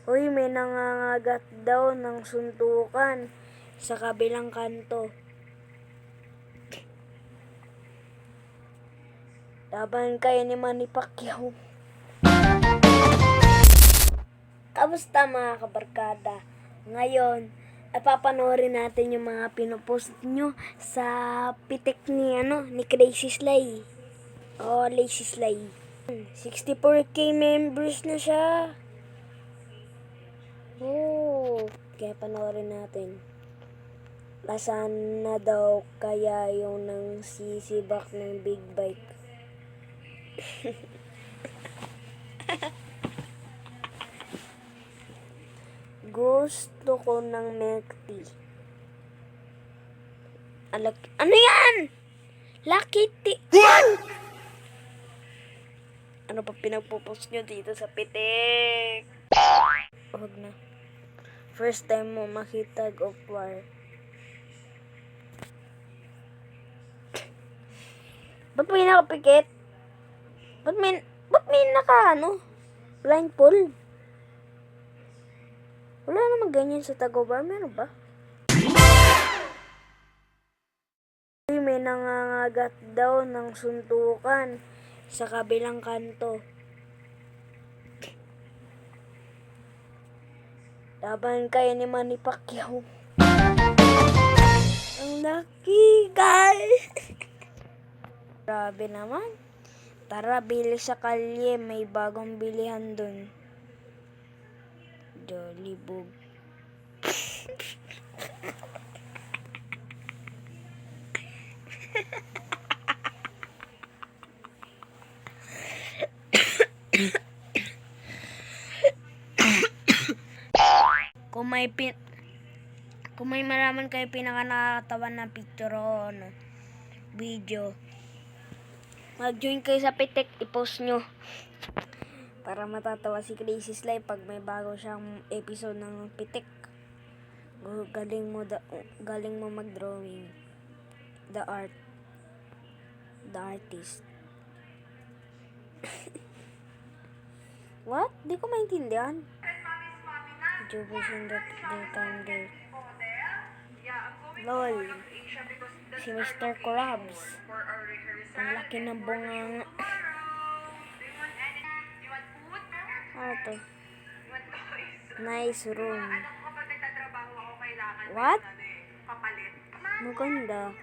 Uy, may nangangagat daw ng suntukan sa kabilang kanto. Laban kayo ni Manny Pacquiao. Kamusta mga kabarkada? Ngayon, papanoorin natin yung mga pinopost nyo sa pitik ni Crazy Sly. Lazy Sly. 64k members na siya. Kaya panoorin natin. Nasaan na daw kaya yung nang sisibak ng big bike? Gusto ko ng milk tea. Ano yan? Lucky tea. Ano pa pinagpo-post nyo dito sa pitik? Huwag na. First time mo makita of war. Ba't may nakapikit? Ba't may blindfold? Wala naman ganyan sa Tagobar. Meron ba? May nangangagat daw ng suntukan sa kabilang kanto. Laban kayo ni Manny Pacquiao. Ang laki, guys! Grabe naman. Tara, bili sa kalye. May bagong bilihan dun. Jollibog. Kung may malaman kayo pinaka nakakatawa na picture o video, mag-join kayo sa pitik, i-post nyo para matatawa si Crazy Sly pag may bago siyang episode ng pitik. Galing mo mag-drawing. The artist. What? Di ko maintindihan. LOL. Si Mr. Krabs. Ang laki ng bunga. Ano to? Nice room. What? Maganda.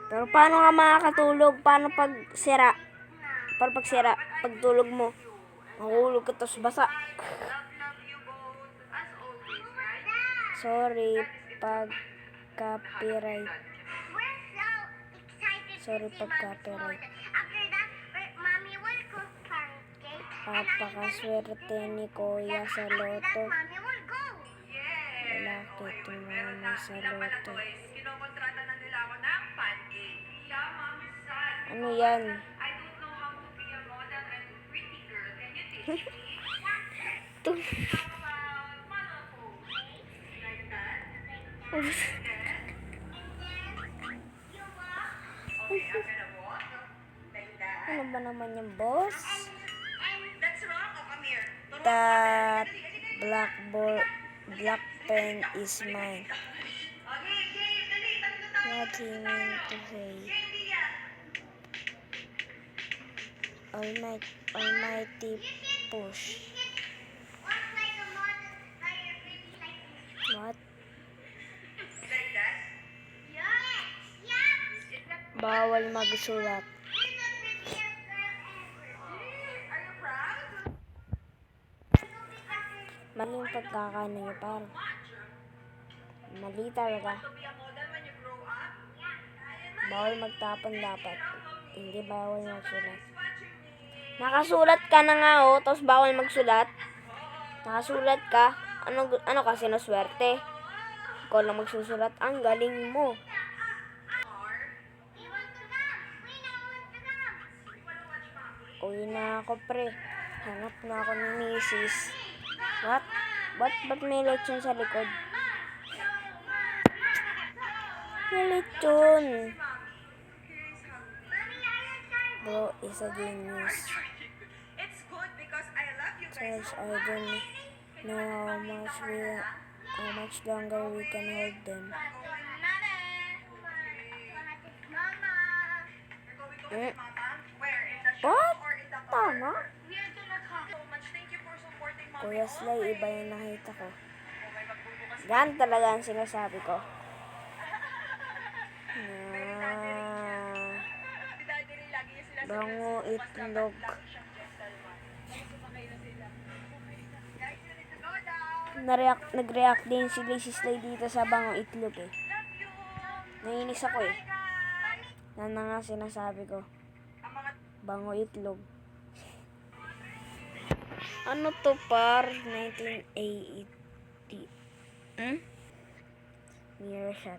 Pero paano nga makakatulog? Paano pag sira? Pag tulog mo, mahulog ka tapos basa. Sorry, pag copyright. Napakaswerte ni Kuya sa loto. Lalaki tumama sa loto. Ano yan? Ano ba naman yung boss? That black pen is mine. What do you mean to say? Almighty push. What? Bawal magsulat. Mali yung pagkakano niyo, par. Mali talaga. Bawal magtapon dapat. Hindi bawal magsulat. Nakasulat ka na nga tapos bawal magsulat. Nakasulat ka. Ano kasi na swerte? Ikaw lang magsusulat. Ang galing mo. Uwi na ako, pre. Hanap na ako ni Mrs. What? Ba't may lechon sa likod? May lechon. Bro is a genius. Charles Arden know how much longer we can hold them. Eh? What? Tama? Kuya Slay, iba yung nakita ko. Yan talaga ang sinasabi ko. Bango itlog. Nag-react din si Lazy Slay dito sa bango itlog eh. Nainis ako eh. Yan na nga sinasabi ko. Bango itlog. Ano to par? 1980. Mirror shot.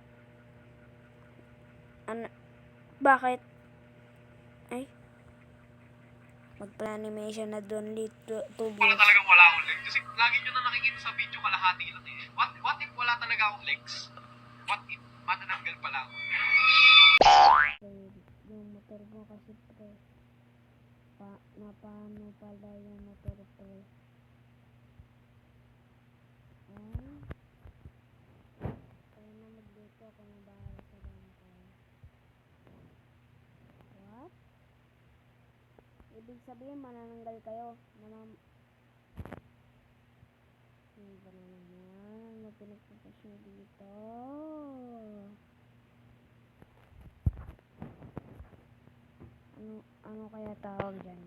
Ano? Bakit? Ay. Magpa-animation na doon dito. Wala talagang wala akong legs. Kasi lagi nyo na nakikita sa video kalahati lang eh. What if wala talaga akong legs? What if manananggal pala ako? Yung motor mo kasi pre. Paano pala yung motor pre? Kaya na magluto ako ng bahay sa bangkay. What? Ibig sabihin manananggal kayo. Ano ba na naman? Mapinagpupas nyo dito. Ano kaya tawag dyan?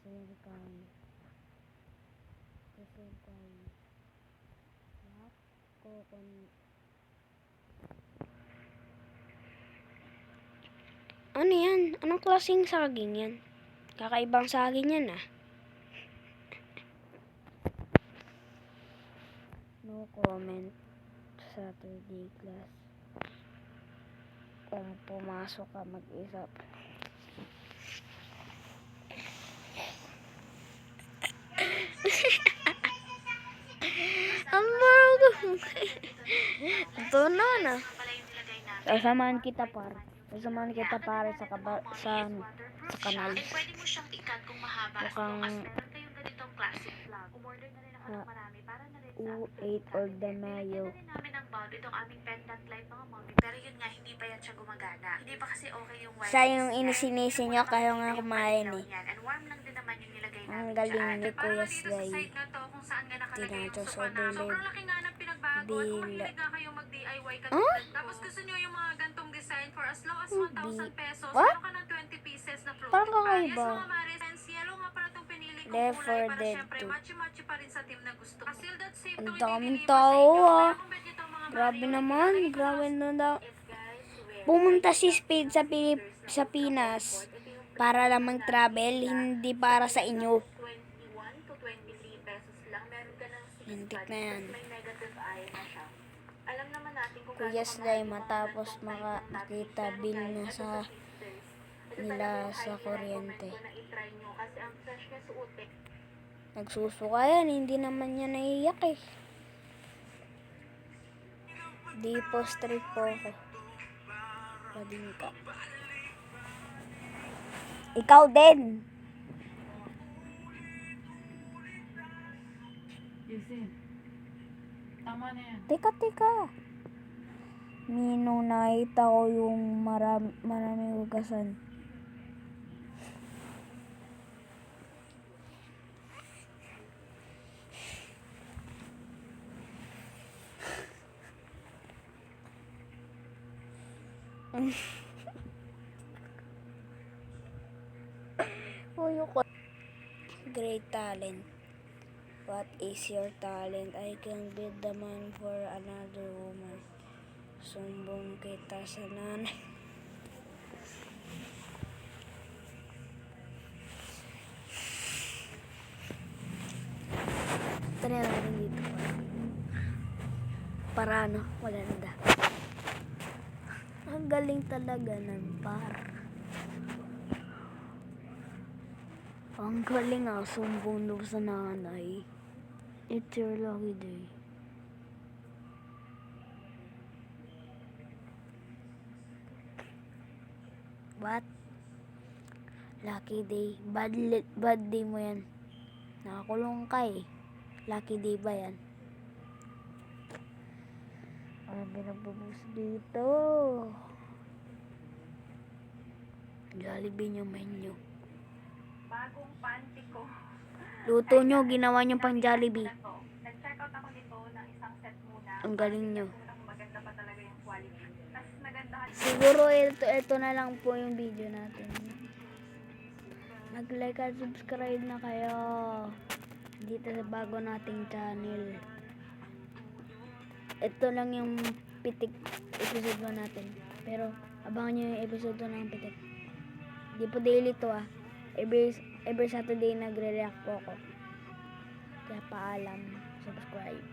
Silicone. What? Ano yan? Anong klaseng saging yan? Kakaibang saging yan ah. No comment. Saturday class. Kung pumasok ka mag-isa. Ang bago. Ito na. Sasamahan kita para sa kanal. Pwede mo siyang ikat kung mahaba as long as meron kayong ganitong classic vlog. Umorder na rin ako ng marami para na rin sa U8 or the mayo. Nilagyan na rin namin ng bulb itong aming pendant light mga mommy. Pero yun nga, hindi pa yan siya gumagana. Hindi pa kasi okay yung wireless. Siya yung inisinisi nyo, kayo nga kumain eh. And warm lang din naman yung nilagay namin Ang galing dyan. ni Kuya Slay. Sa site na to, kung saan nga nakalagay yung Tinato sofa sa na sobrang laki nga ng pinagbago. At kung mahilig nga kayo mag-DIY katulad. Tapos gusto nyo yung mga gantong design for as low as 1,000 pesos. What? Meron ka ng 20 pieces na floating Parang pan. Yes, kakaiba. mga mares. Yellow nga pala itong pinili kong Left kulay 4 para Dead syempre 2. matchy-matchy pa rin sa team na gusto ko. Still that same Ang to daming ibibigay mo sa tao inyo. ah. Kaya kung bet nyo itong mga Grabe Mario, naman. lagay mo Grabe lang na daw. Yes, guys, well, Pumunta si Speed sa Pinas para lang mag-travel, hindi para sa inyo. 21 to 23 pesos lang. Meron ka ng 6 Lintik buds, na yan. tapos may negative eye na siya. Alam naman natin kung Kuya gaano Slay, kamahal yung mga matapos gantong type ng tattoo. makita Pero bill guys, niya ito sa sisters, ito nila talaga yung sa highly kuryente. recommend ko na i-try nyo kasi ang fresh niya suotin. Nagsusuka yan, hindi naman niya naiyak eh. Di po street po ako. Pading ka. Ikaw din. Yusin, tama na yan. Teka. Minong nakita ko yung maraming hugasan. Great talent. What is your talent? I can be the man for another woman. Sumbong kita sa nanay. Tara natin dito para ano, maganda. Ang galing talaga ng par. Ang galing sumbong daw sa nanay. It's your lucky day. What? Lucky day. Bad day mo yan. Nakakulong ka eh. Lucky Day ba yan? Marami nagbubus dito. Jollibee yung menu. Bagong panty ko. Luto nyo, ginawa nyo pang Jollibee. Nag-check out ako nito ng isang set muna. Ang galing nyo. Maganda pa talaga yung quality. Tapos nagandahan. Siguro ito na lang po yung video natin. Mag-like at subscribe na kayo dito sa bago nating channel. Ito lang yung pitik episode 1 natin. Pero abangan nyo yung episode 2 ng pitik. Di po daily to ah. Every Saturday nagre-react po ako. Kaya paalam, subscribe.